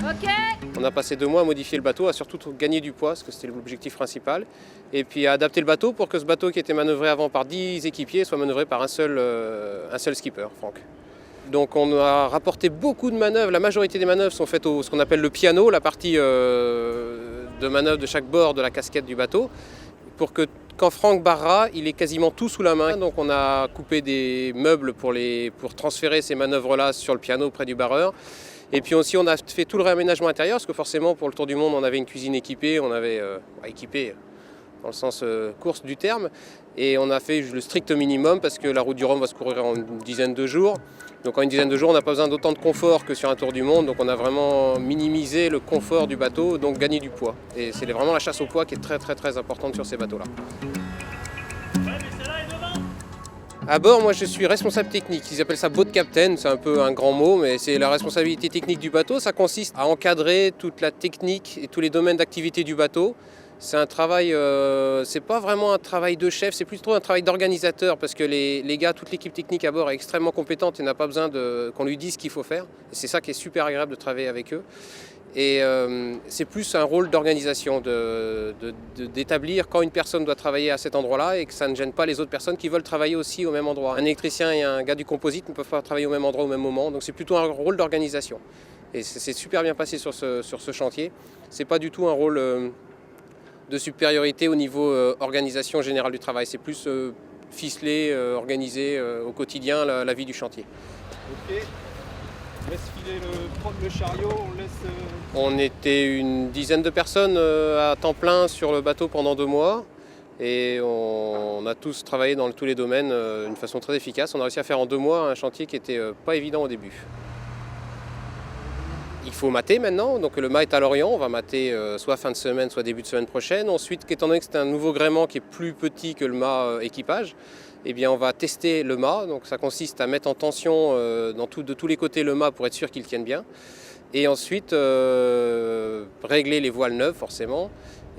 Ok. On a passé 2 mois à modifier le bateau, à surtout gagner du poids, parce que c'était l'objectif principal, et puis à adapter le bateau pour que ce bateau qui était manœuvré avant par 10 équipiers soit manœuvré par un seul skipper, Franck. Donc on a rapporté beaucoup de manœuvres, la majorité des manœuvres sont faites au ce qu'on appelle le piano, la partie de manœuvre de chaque bord de la casquette du bateau, pour que quand Franck barrera, il est quasiment tout sous la main. Donc on a coupé des meubles pour transférer ces manœuvres-là sur le piano près du barreur. Et puis aussi on a fait tout le réaménagement intérieur, parce que forcément pour le Tour du Monde on avait une cuisine équipée, on avait équipé dans le sens course du terme. Et on a fait le strict minimum parce que la route du Rhum va se courir en une dizaine de jours. Donc en une dizaine de jours, on n'a pas besoin d'autant de confort que sur un Tour du Monde. Donc on a vraiment minimisé le confort du bateau, donc gagné du poids. Et c'est vraiment la chasse au poids qui est très très très importante sur ces bateaux-là. À bord, moi je suis responsable technique. Ils appellent ça boat captain, c'est un peu un grand mot, mais c'est la responsabilité technique du bateau. Ça consiste à encadrer toute la technique et tous les domaines d'activité du bateau. C'est un travail, c'est pas vraiment un travail de chef, c'est plutôt un travail d'organisateur parce que les gars, toute l'équipe technique à bord est extrêmement compétente et n'a pas besoin qu'on lui dise ce qu'il faut faire. Et c'est ça qui est super agréable de travailler avec eux. Et c'est plus un rôle d'organisation, d'établir quand une personne doit travailler à cet endroit-là et que ça ne gêne pas les autres personnes qui veulent travailler aussi au même endroit. Un électricien et un gars du composite ne peuvent pas travailler au même endroit au même moment, donc c'est plutôt un rôle d'organisation. Et c'est super bien passé sur ce chantier. C'est pas du tout un rôle de supériorité au niveau organisation générale du travail. C'est plus ficelé, organisé au quotidien la vie du chantier. Ok, on laisse filer le chariot, on laisse... On était une dizaine de personnes à temps plein sur le bateau pendant 2 mois. Et on a tous travaillé dans tous les domaines d'une façon très efficace. On a réussi à faire en 2 mois un chantier qui n'était pas évident au début. Il faut mater maintenant, donc le mât est à l'Orient, on va mater soit fin de semaine, soit début de semaine prochaine. Ensuite, étant donné que c'est un nouveau gréement qui est plus petit que le mât équipage, eh bien on va tester le mât. Donc ça consiste à mettre en tension de tous les côtés le mât pour être sûr qu'il tienne bien. Et ensuite, régler les voiles neuves forcément.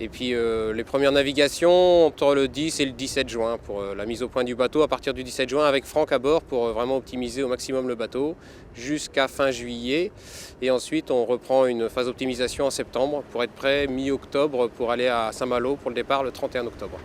Et puis les premières navigations entre le 10 et le 17 juin pour la mise au point du bateau à partir du 17 juin avec Franck à bord pour vraiment optimiser au maximum le bateau jusqu'à fin juillet. Et ensuite on reprend une phase d'optimisation en septembre pour être prêt mi-octobre pour aller à Saint-Malo pour le départ le 31 octobre.